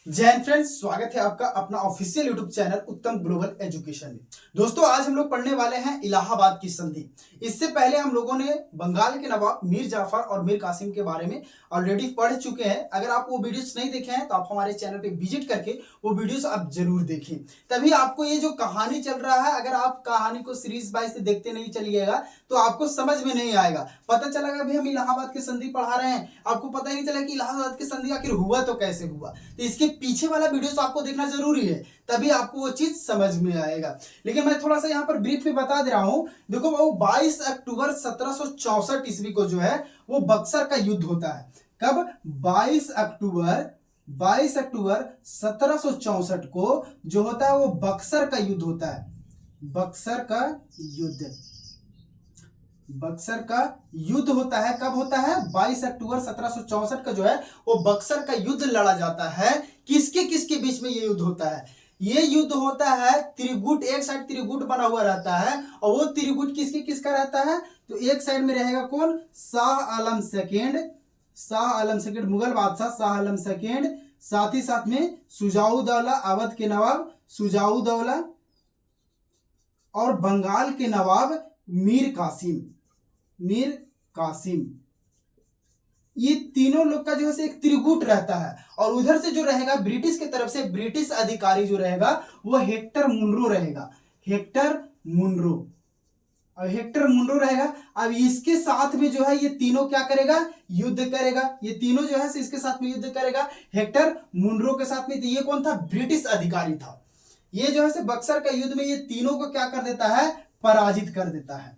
जय हिंद फ्रेंड्स, स्वागत है आपका अपना ऑफिशियल यूट्यूब चैनल उत्तम ग्लोबल एजुकेशन में। दोस्तों, आज हम लोग पढ़ने वाले हैं इलाहाबाद की संधि। इससे पहले हम लोगों ने बंगाल के नवाब मीर जाफर और मीर कासिम के बारे में ऑलरेडी पढ़ चुके हैं। अगर आप वो वीडियोस नहीं देखे हैं तो आप हमारे चैनल पे विजिट करके वो वीडियोस आप जरूर देखें, तभी आपको ये जो कहानी चल रहा है, अगर आप कहानी को सीरीज वाइज से देखते नहीं चलिएगा तो आपको समझ में नहीं आएगा। पता चला अभी हम इलाहाबाद की संधि पढ़ा रहे हैं, आपको पता ही नहीं चला कि इलाहाबाद की संधि आखिर हुआ तो कैसे हुआ। तो इसके पीछे वाला वीडियोस आपको देखना जरूरी है, तभी आपको वो चीज समझ में आएगा। लेकिन मैं थोड़ा सा यहाँ पर ब्रीफ में बता दे रहा हूँ। देखो, वो 22 अक्टूबर 1764 ईस्वी को जो है वो बक्सर का युद्ध होता है। कब? 22 अक्टूबर 1764 को जो होता है वो बक्सर का युद्ध होता है। बक्सर का युद्ध होता है। कब होता है? 22 अक्टूबर 1764 का जो है वो बक्सर का युद्ध लड़ा जाता है। किसके किसके बीच में ये युद्ध होता है? ये युद्ध होता है त्रिगुट, एक साइड त्रिगुट बना हुआ रहता है, और वो त्रिगुट किसके किसका रहता है? तो एक साइड में रहेगा कौन? शाह आलम सेकेंड, मुगल बादशाह शाह आलम सेकेंड, साथ ही साथ में शुजाउद्दौला, अवध के नवाब शुजाउद्दौला, और बंगाल के नवाब मीर कासिम। ये तीनों लोग का जो है एक त्रिगुट रहता है। और उधर से जो रहेगा ब्रिटिश की तरफ से ब्रिटिश अधिकारी जो रहेगा वो हेक्टर मुनरो रहेगा। अब इसके साथ में जो है ये तीनों क्या करेगा? युद्ध करेगा। ये तीनों जो है इसके साथ में युद्ध करेगा हेक्टर मुनरो के साथ में। तो ये कौन था? ब्रिटिश अधिकारी था। ये जो है बक्सर का युद्ध में ये तीनों को क्या कर देता है? पराजित कर देता है।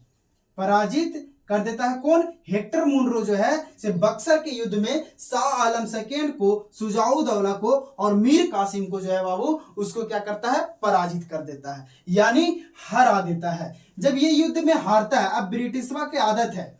कौन? हेक्टर मुनरो जो है से बक्सर के युद्ध में शाह आलम सेकेंड को, शुजाउद्दौला को और मीर कासिम को जो है बाबू उसको क्या करता है? पराजित कर देता है, यानी हरा देता है। जब ये युद्ध में हारता है, अब ब्रिटिशवा की आदत है,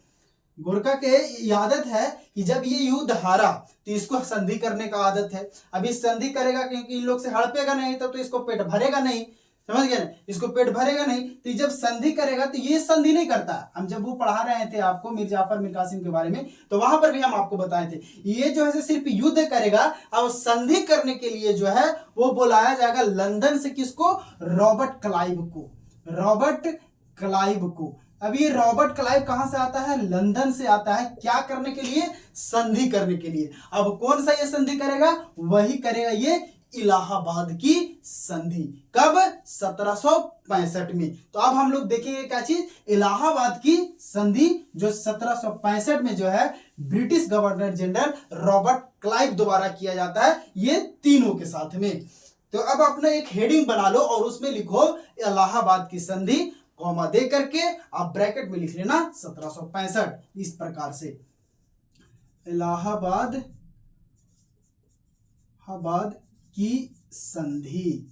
गोरखा के आदत है कि जब ये युद्ध हारा तो इसको संधि करने का आदत है। अब इस संधि करेगा क्योंकि इन लोग से हड़पेगा नहीं तो इसको पेट भरेगा नहीं, समझ गए ना? इसको पेट भरेगा नहीं, तो जब संधि करेगा तो ये संधि नहीं करता। हम जब वो पढ़ा रहे थे आपको मीर जाफर मीर कासिम के बारे में, तो वहां पर भी हम आपको बताए थे ये जो है सिर्फ युद्ध करेगा। अब संधि करने के लिए जो है वो बुलाया जाएगा लंदन से। किसको? रॉबर्ट क्लाइव को। अब ये रॉबर्ट क्लाइव कहां से आता है? लंदन से आता है। क्या करने के लिए? संधि करने के लिए। अब कौन सा ये संधि करेगा? वही करेगा ये इलाहाबाद की संधि। कब? 1765 में। तो अब हम लोग देखेंगे क्या चीज? इलाहाबाद की संधि जो 1765 में जो है British governor general Robert Clive द्वारा किया जाता है, ये तीनों के साथ में। तो अब अपना एक हेडिंग बना लो और उसमें लिखो इलाहाबाद की संधि, कॉमा दे करके आप ब्रैकेट में लिख लेना 1765। इस प्रकार से इलाहाबाद की संधि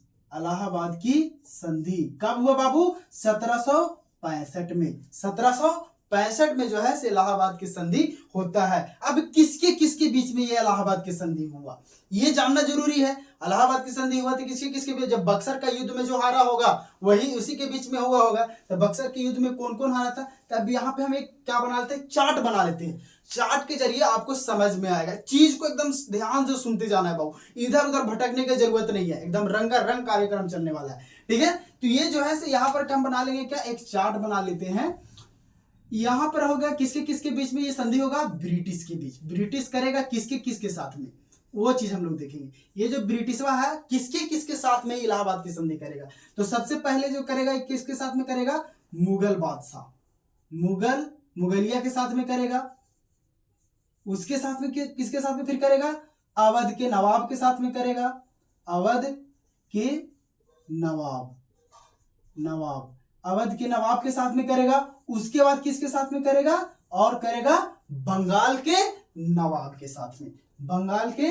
कब हुआ बाबू? 1765 में। 1765 में जो है इलाहाबाद की संधि होता है। अब किसके किसके बीच में ये इलाहाबाद की संधि हुआ ये जानना जरूरी है। इलाहाबाद की संधि हुआ थी किसके किसके बीच? जब बक्सर का युद्ध में जो हारा होगा वही उसी के बीच में हुआ होगा। तो बक्सर के युद्ध में कौन कौन हारा था? तब यहाँ पे हम एक क्या बना लेते हैं? चार्ट बना लेते हैं। चार्ट के जरिए आपको समझ में आएगा। चीज को एकदम ध्यान से सुनते जाना है बाबू, इधर उधर भटकने की जरूरत नहीं है। एकदम रंगारंग कार्यक्रम चलने वाला है, ठीक है? तो ये जो है यहाँ पर हम बना लेंगे क्या? एक चार्ट बना लेते हैं। यहां पर होगा किसके किसके बीच में ये संधि होगा? ब्रिटिश के बीच। ब्रिटिश करेगा किसके किसके साथ में, वो चीज हम लोग देखेंगे। ये जो ब्रिटिशवा है किसके किसके साथ में इलाहाबाद की संधि करेगा? तो सबसे पहले जो करेगा किसके साथ में करेगा? मुगल बादशाह, मुगलिया के साथ में करेगा। उसके साथ में किसके साथ में फिर करेगा? अवध के नवाब के साथ में करेगा। अवध के नवाब के साथ में करेगा। उसके बाद किसके साथ में करेगा? और करेगा बंगाल के नवाब के साथ में। बंगाल के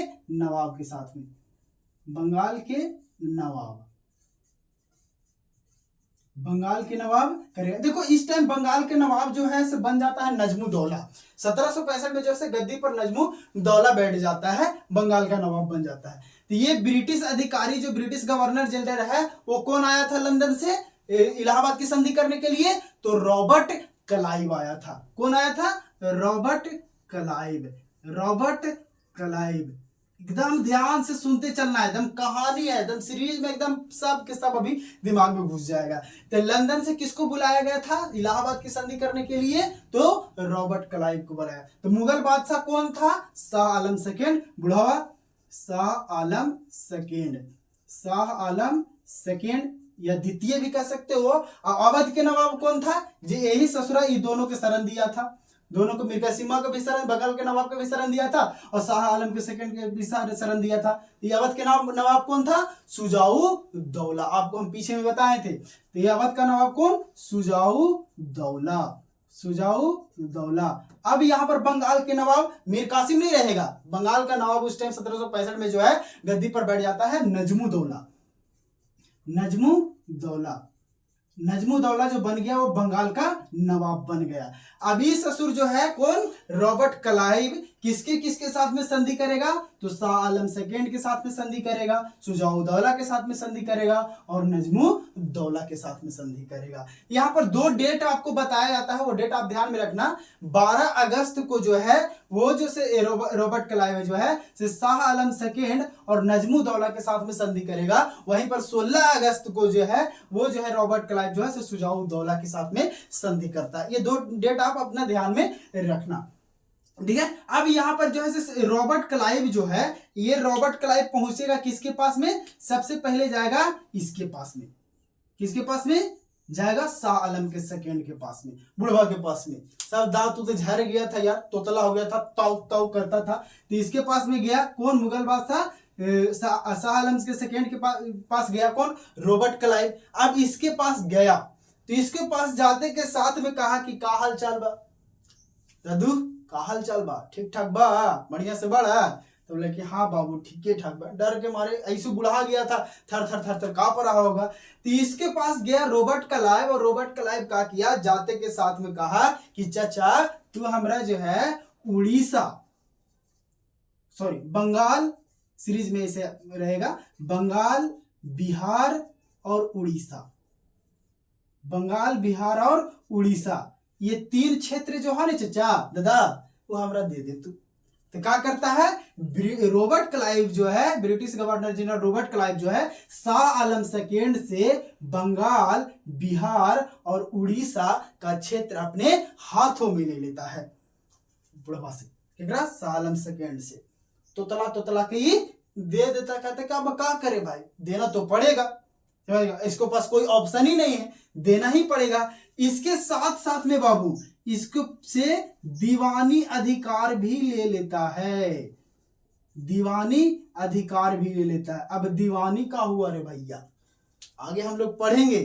नवाब करेगा। देखो, इस टाइम बंगाल के नवाब जो है बन जाता है नजमुद्दौला। 1765 में जो है गद्दी पर नजमुद्दौला बैठ जाता है, बंगाल का नवाब बन जाता है। तो ये ब्रिटिश अधिकारी जो ब्रिटिश गवर्नर जनरल है वो कौन आया था लंदन से इलाहाबाद की संधि करने के लिए? तो रॉबर्ट क्लाइव आया था। कौन आया था? Robert Clive. एकदम ध्यान से सुनते चलना है, एकदम कहानी है, एकदम सीरीज में एकदम सब के सब अभी दिमाग में घुस जाएगा। तो लंदन से किसको बुलाया गया था इलाहाबाद की संधि करने के लिए? तो रॉबर्ट क्लाइव को बुलाया। तो मुगल बादशाह कौन था? शाह आलम सेकेंड। बुढ़ावा शाह आलम सेकेंड, शाह आलम सेकेंड या द्वितीय भी कह सकते हो। अवध के नवाब कौन था? जी यही ससुरा ये दोनों के शरण दिया था, दोनों को मिर्गा सिम्हा को भी शरण, बगल के नवाब को भी शरण दिया था और शाह आलम के सेकंड के भी शरण दिया था। तो अवध के नवाब कौन था? शुजाऊ दौला। आपको हम पीछे में बताए थे। तो अवध का नवाब कौन? शुजाऊ दौला, शुजाऊ दौला। अब यहाँ पर बंगाल के नवाब मीर कासिम नहीं रहेगा। बंगाल का नवाब उस टाइम 1765 में जो है गद्दी पर बैठ जाता है नजमू दौला, नजमू दौला। नजमू दौला जो बन गया वो बंगाल का नवाब बन गया। अभी ससुर जो है कौन? रॉबर्ट क्लाइव किसके किसके साथ में संधि करेगा? तो शाह आलम सेकेंड के साथ में संधि करेगा, शुजाऊ दौला के साथ में संधि करेगा और नजमू दौला के साथ में संधि करेगा। यहाँ पर दो डेट आपको बताया जाता है, वो डेट आप ध्यान में रखना। 12 अगस्त को जो है वो जो से रॉबर्ट क्लाइव जो है शाह आलम सेकेंड और नजमू दौला के साथ में संधि करेगा। वहीं पर 16 अगस्त को जो है वो जो है रॉबर्ट क्लाइव जो है शुजाऊ दौला के साथ में संधि करता है। ये दो डेट आप अपना ध्यान में रखना, ठीक है। अब यहाँ पर जो है रॉबर्ट क्लाइव जो है, ये रॉबर्ट क्लाइव पहुंचेगा किसके पास में? सबसे पहले जाएगा इसके पास में। किसके पास में जाएगा? शाह आलम के सेकेंड के पास में, बुढ़वा के पास में। सब दांत तो झड़ गया था यार, तोतला हो गया था, ताऊ ताऊ करता था। तो इसके पास में गया कौन? मुगल बादशाह शाह आलम के सेकेंड के पास गया कौन? Robert Clive. अब इसके पास गया तो इसके पास जाते के साथ में कहा कि का हाल चाल बा दादू, का हाल चाल बा? ठीक ठाक बा, बढ़िया से बड़ा? तो बोले कि हाँ बाबू ठीक ठाक बा। डर के मारे ऐसे बुढ़ा गया था, थर थर थर थर कांप रहा होगा। तो इसके पास गया रॉबर्ट क्लाइव और रॉबर्ट क्लाइव का किया जाते के साथ में कहा कि चाचा तू हमरा जो है उड़ीसा, सॉरी बंगाल, सीरीज में इसे रहेगा बंगाल, बिहार और उड़ीसा। बंगाल, बिहार और उड़ीसा, ये 3 क्षेत्र जो है ना चाचा दादा वो हमरा दे दे तू। तो क्या करता है रॉबर्ट क्लाइव जो है, British governor general Robert Clive जो है शाह आलम सेकेंड से बंगाल, बिहार और उड़ीसा का क्षेत्र अपने हाथों में ले लेता है। बुढ़वा से क्या? शाह आलम सेकेंड से तोतला के ही दे देता। कहते क्या करे भाई, देना तो पड़ेगा, इसको पास कोई ऑप्शन ही नहीं है, देना ही पड़ेगा। इसके साथ साथ में बाबू इसको से दीवानी अधिकार भी ले लेता है, दीवानी अधिकार भी ले लेता है। अब दीवानी का हुआ रे भैया, आगे हम लोग पढ़ेंगे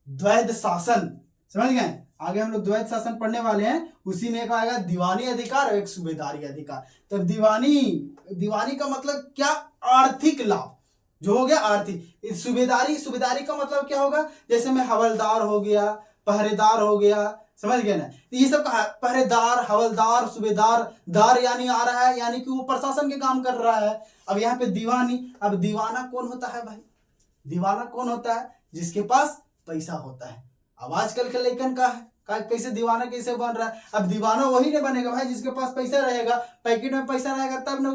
द्वैध शासन, समझ गए? आगे हम लोग द्वैध शासन पढ़ने वाले हैं, उसी में एक आएगा दीवानी अधिकार और एक सूबेदारी अधिकार। तो दीवानी का मतलब क्या? आर्थिक लाभ जो हो गया आर्थिक। सूबेदारी का मतलब क्या होगा? जैसे में हवलदार हो गया, पहरेदार हो गया, समझ गए ना? तो ये सब कहा पहरेदार, हवलदार, सूबेदार, दार यानी आ रहा है, यानी कि वो प्रशासन के काम कर रहा है। अब यहाँ पे दीवानी, अब दीवाना कौन होता है भाई? दीवाना कौन होता है? जिसके पास पैसा होता है। अब आजकल के लेकिन का है कैसे दीवाना कैसे बन रहा है? अब दीवाना वही नहीं बनेगा भाई जिसके पास पैसा रहेगा, पैकेट में पैसा रहेगा तब ना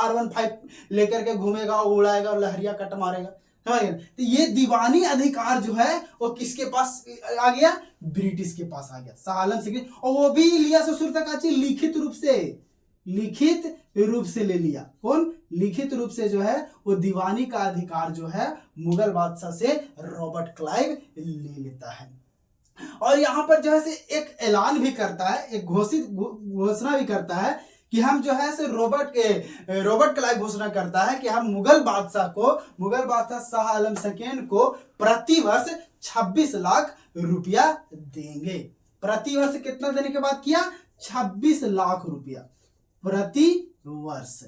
R15 लेकर के घूमेगा, उड़ाएगा और लहरिया कट मारेगा। तो ये दीवानी अधिकार जो है वो किसके पास आ गया? ब्रिटिश के पास आ गया, शाह आलम सेकेंड। और वो भी लिया ससुर तक लिखित रूप से ले लिया। कौन? लिखित रूप से जो है वो दीवानी का अधिकार जो है मुगल बादशाह से रॉबर्ट क्लाइव ले लेता है। और यहाँ पर जो है से एक ऐलान भी करता है, एक घोषणा भी करता है कि हम जो है से रॉबर्ट क्लाइव घोषणा करता है कि हम मुगल बादशाह शाह आलम सेकेंड को प्रतिवर्ष 26 लाख रुपया देंगे। प्रतिवर्ष कितना देने के बाद किया? 26 लाख रुपया प्रति वर्ष।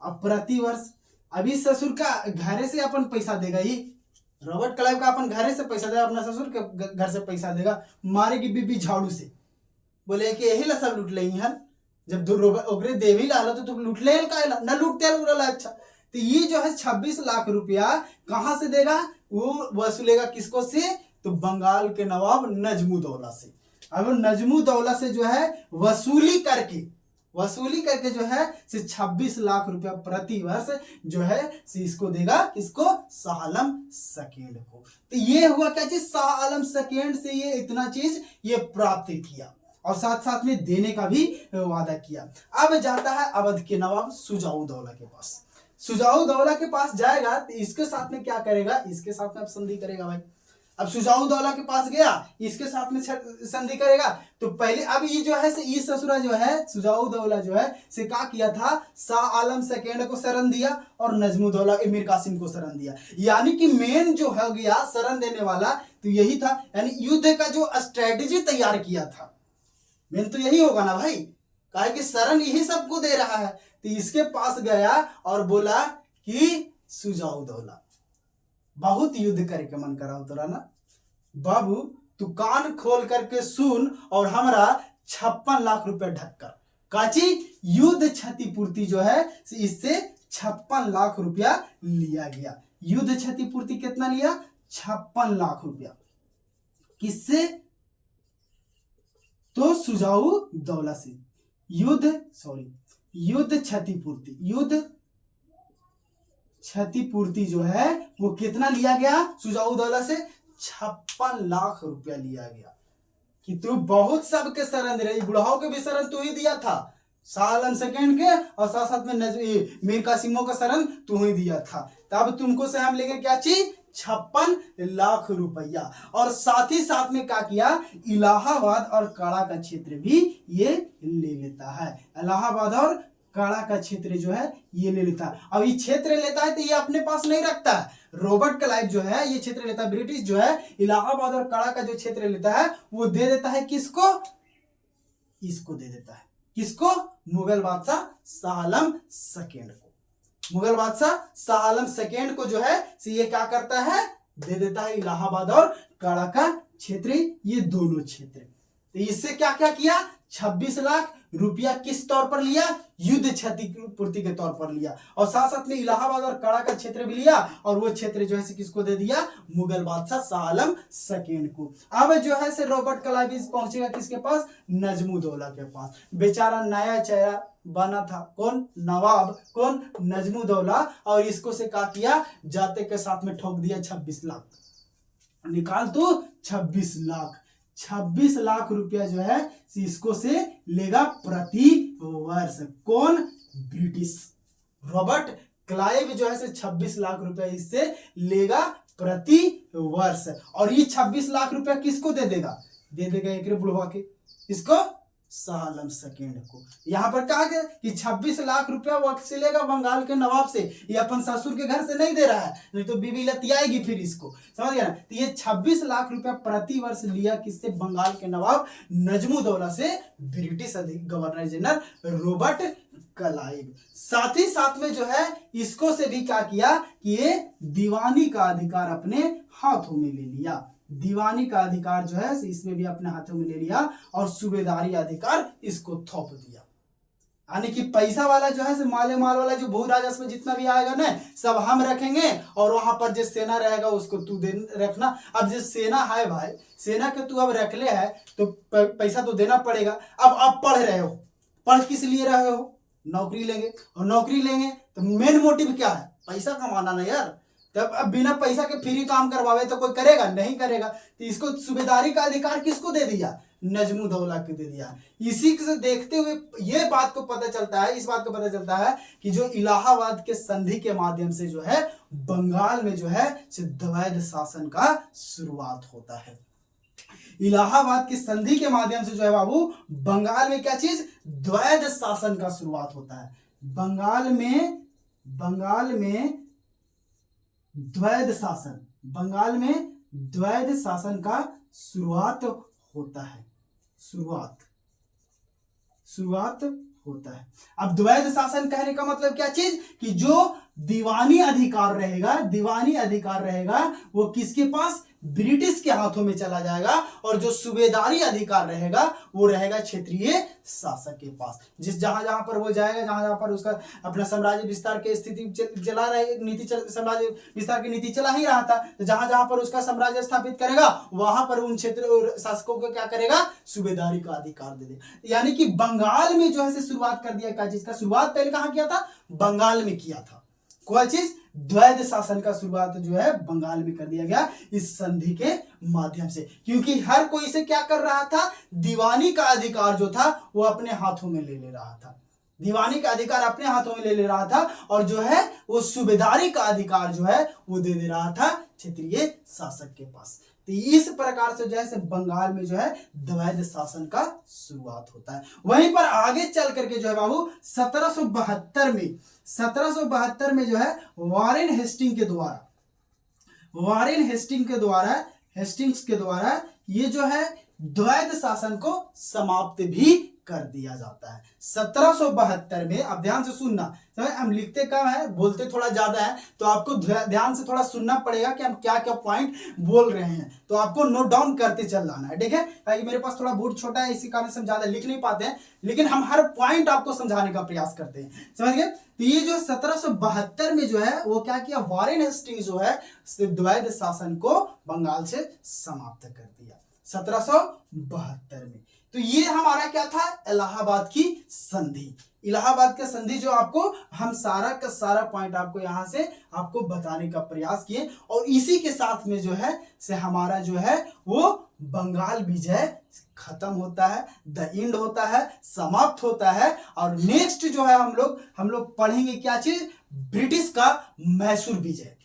अब प्रतिवर्ष अभी ससुर का घरे से अपन पैसा देगा, ही रॉबर्ट क्लाइव का अपन घरे से पैसा देगा, अपना ससुर के घर से पैसा देगा। मारेगी बीबी झाड़ू से, बोले कि यही ला सब लूट ले हन, जब ओकरे देवी लाला तो तुम लूट ले ना लूटते उड़ला। अच्छा तो ये जो है 26 लाख रुपया कहां से देगा? वो वसूलेगा किसको से? तो बंगाल के नवाब नजमू दौला से। अब नजमू दौला से जो है वसूली करके वसूली करके जो है से 26 लाख रुपया प्रति वर्ष जो है से इसको देगा, किसको, शाह आलम सेकेंड को। तो ये हुआ क्या चीज, शाह आलम सेकेंड से ये इतना चीज ये प्राप्त किया और साथ साथ में देने का भी वादा किया। अब जाता है अवध के नवाब शुजाउद्दौला के पास। शुजाउद्दौला के पास जाएगा तो इसके साथ में क्या करेगा, इसके साथ में अब संधि करेगा भाई। अब शुजाउद्दौला के पास गया, इसके साथ में संधि करेगा। तो पहले अब ये जो है से ये ससुरा जो है शुजाउद्दौला जो है से क्या किया था, शाह आलम सेकेंड को शरण दिया और नजमुद्दौला मीर कासिम को शरण दिया। यानी कि मेन जो हो गया शरण देने वाला तो यही था, यानी युद्ध का जो स्ट्रेटेजी तैयार किया था मेन तो यही होगा ना भाई, काहे कि शरण यही सबको दे रहा है। तो इसके पास गया और बोला कि शुजाउद्दौला बहुत युद्ध करके मन करा तोरा ना बाबू, तू कान खोल करके सुन और हमारा 56 लाख रुपए ढक्कर काची युद्ध क्षतिपूर्ति जो है इससे 56 लाख रुपया लिया गया। युद्ध क्षतिपूर्ति कितना लिया, 56 लाख रुपया। किससे, तो शुजाउद्दौला से। युद्ध क्षतिपूर्ति जो है वो कितना लिया गया शुजाउद्दौला से, 56 लाख रुपया लिया गया। कि तू बहुत सबके शरण दे रही, बुढ़ाओ के भी शरण तू ही दिया था, शाह आलम सेकेंड के और साथ साथ में मीर कासिमों का शरण तू ही दिया था। तब तुमको से हम लेंगे क्या चीज, 56 लाख रुपया। और साथ ही साथ में क्या किया, इलाहाबाद और काड़ा का क्षेत्र भी ये ले लेता है। इलाहाबाद और काड़ा का क्षेत्र जो है ये ले लेता है। अब ये क्षेत्र लेता है तो ये अपने पास नहीं रखता है, रॉबर्ट क्लाइव जो है ये क्षेत्र लेता है, ब्रिटिश जो है इलाहाबाद और काड़ा का जो क्षेत्र लेता है वो दे देता है किसको, इसको दे देता है, किसको, मुगल बादशाह शाह आलम सेकेंड को। मुगल बादशाह शाह आलम सेकेंड को जो है ये क्या करता है, दे देता है इलाहाबाद और काड़ा का क्षेत्र, ये दोनों क्षेत्र। तो इससे क्या क्या किया, 26 लाख रुपया किस तौर पर लिया, युद्ध क्षतिपूर्ति के तौर पर लिया। और साथ साथ में इलाहाबाद और काड़ा का क्षेत्र भी लिया और वो क्षेत्र जो है किसको दे दिया, मुगल बादशाह शाह आलम सेकेंड को। अब जो है से रॉबर्ट क्लाइव पहुंचेगा किसके पास, नजमुद्दौला के पास। बेचारा नया चेहरा बना था, कौन, नवाब, कौन, नजमुद्दौला। और इसको से क्या किया, जाते के साथ में ठोक दिया 26 लाख, निकाल तो 26 लाख। 26 लाख रुपया जो है इसको से लेगा प्रति वर्ष, कौन, ब्रिटिश। रॉबर्ट क्लाइव जो है से 26 लाख रुपया इससे लेगा प्रति वर्ष। और ये 26 लाख रुपया किसको दे देगा, दे देगा एक बुढ़वा के, इसको, शाह आलम सेकेंड को। यहाँ पर कहा गया कि 26 लाख रुपया वक्त से लेगा बंगाल के नवाब से, ये अपन ससुर के घर से नहीं दे रहा है, नहीं तो बीबी लतियाएगी फिर इसको, समझ गया ना। तो ये 26 लाख रुपया प्रति वर्ष लिया किससे, बंगाल के नवाब नजमुद्दौला से, British governor general Robert Clive. साथ ही साथ में जो है इसको से भी क्या किया कि ये दीवानी का अधिकार अपने हाथों में ले लिया। दीवानी का अधिकार जो है इसमें भी अपने हाथों में ले लिया और सूबेदारी अधिकार इसको थोप दिया। यानी कि पैसा वाला जो है माल वाला जो भू राजस्व जितना भी आएगा ना सब हम रखेंगे और वहां पर जो सेना रहेगा उसको तू रखना। अब जो सेना है भाई, सेना के तू अब रख ले है तो पैसा तो देना पड़ेगा। अब आप पढ़ रहे हो, पढ़ किस लिए रहे हो, नौकरी लेंगे, और नौकरी लेंगे तो मेन मोटिव क्या है, पैसा कमाना ना यार। तब अब बिना पैसा के फ्री काम करवावे तो कोई करेगा नहीं करेगा। तो इसको सूबेदारी का अधिकार किसको दे दिया, नजमुद्दौला को दे दिया। इसी से देखते हुए ये बात को पता चलता है, इस बात को पता चलता है कि जो इलाहाबाद के संधि के माध्यम से जो है बंगाल में जो है द्वैध शासन का शुरुआत होता है। इलाहाबाद की संधि के माध्यम से जो है बाबू बंगाल में क्या चीज, द्वैध शासन का शुरुआत होता है। बंगाल में द्वैध शासन, बंगाल में द्वैध शासन का शुरुआत होता है, शुरुआत होता है। अब द्वैध शासन कहने का मतलब क्या चीज, कि जो दीवानी अधिकार रहेगा वो किसके पास, ब्रिटिश के हाथों में चला जाएगा और जो सूबेदारी अधिकार रहेगा वो रहेगा क्षेत्रीय शासक के पास। जिस जहां जहां पर वो जाएगा, जहां जहां पर उसका अपना साम्राज्य विस्तार की स्थिति चला रहे नीति साम्राज्य विस्तार की नीति चला ही रहा था, तो जहां जहां पर उसका साम्राज्य स्थापित करेगा वहां पर उन क्षेत्र शासकों को क्या करेगा, सूबेदारी का अधिकार दे दे। यानी कि बंगाल में जो है शुरुआत कर दिया, क्या चीज का शुरुआत पहले कहां किया था, बंगाल में किया था। कोई चीज द्वैध शासन का शुरुआत जो है बंगाल में कर दिया गया इस संधि के माध्यम से, क्योंकि हर कोई इसे क्या कर रहा था, दीवानी का अधिकार जो था वो अपने हाथों में ले रहा था, दीवानी का अधिकार अपने हाथों में ले रहा था, और जो है वो सूबेदारी का अधिकार जो है वो दे रहा था क्षेत्रीय शासक के पास। तो इस प्रकार से जो है बंगाल में जो है द्वैध शासन का शुरुआत होता है। वहीं पर आगे चल करके जो है बाबू 1772 में जो है वॉरेन हेस्टिंग्स के द्वारा ये जो है द्वैध शासन को समाप्त भी कर दिया जाता है 1772 में। अब ध्यान से सुनना, हम लिखते कम है, बोलते थोड़ा ज्यादा है, तो आपको ध्यान से थोड़ा सुनना पड़ेगा कि हम क्या क्या पॉइंट बोल रहे हैं, तो आपको नोट डाउन करते चल जाना है, ठीक है। ताकि मेरे पास थोड़ा बोर्ड छोटा है, इसी कारण से हम ज्यादा लिख नहीं पाते हैं, लेकिन हम हर पॉइंट आपको समझाने का प्रयास करते हैं, समझ गए। तो ये जो 1772 में जो है वो क्या किया, वॉरेन हेस्टिंग्स जो है द्वैध शासन को बंगाल से समाप्त कर दिया 1772 में। तो ये हमारा क्या था, इलाहाबाद की संधि। इलाहाबाद का संधि जो आपको हम सारा का सारा पॉइंट आपको यहां से आपको बताने का प्रयास किए, और इसी के साथ में जो है से हमारा जो है वो बंगाल विजय खत्म होता है, द एंड होता है, समाप्त होता है। और नेक्स्ट जो है हम लोग पढ़ेंगे क्या चीज, ब्रिटिश का मैसूर विजय।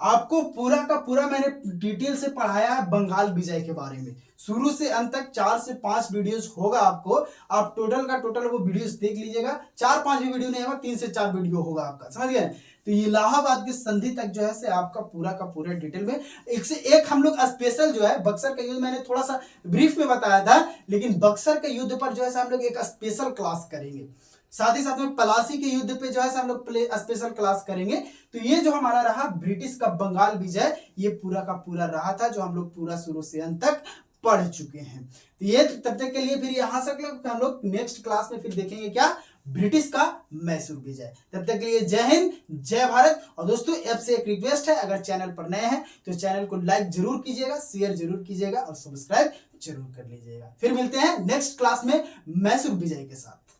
आपको पूरा का पूरा मैंने डिटेल से पढ़ाया है बंगाल विजय के बारे में, शुरू से अंत तक 4 से 5 वीडियोस होगा आपको, आप टोटल का टोटल वो वीडियोस देख लीजिएगा। 4-5 भी वीडियो नहीं होगा, 3 से 4 वीडियो होगा आपका, समझ गए। तो इलाहाबाद की संधि तक जो है से आपका पूरा का पूरा डिटेल में एक से एक हम लोग स्पेशल जो है बक्सर का युद्ध मैंने थोड़ा सा ब्रीफ में बताया था, लेकिन बक्सर के युद्ध पर जो है हम लोग एक स्पेशल क्लास करेंगे। साथ ही साथ में पलासी के युद्ध पे जो है हम लोग स्पेशल क्लास करेंगे। तो ये जो हमारा रहा ब्रिटिश का बंगाल विजय, ये पूरा का पूरा रहा था जो हम लोग पूरा शुरू से अंत तक पढ़ चुके हैं। तो ये तब तक के लिए फिर यहां से हम लोग नेक्स्ट क्लास में फिर देखेंगे क्या, ब्रिटिश का मैसूर विजय। तब तक के लिए जय हिंद, जय भारत। और दोस्तों आपसे एक रिक्वेस्ट है, अगर चैनल पर नए हैं तो चैनल को लाइक जरूर कीजिएगा, शेयर जरूर कीजिएगा और सब्सक्राइब जरूर कर लीजिएगा। फिर मिलते हैं नेक्स्ट क्लास में मैसूर विजय के साथ।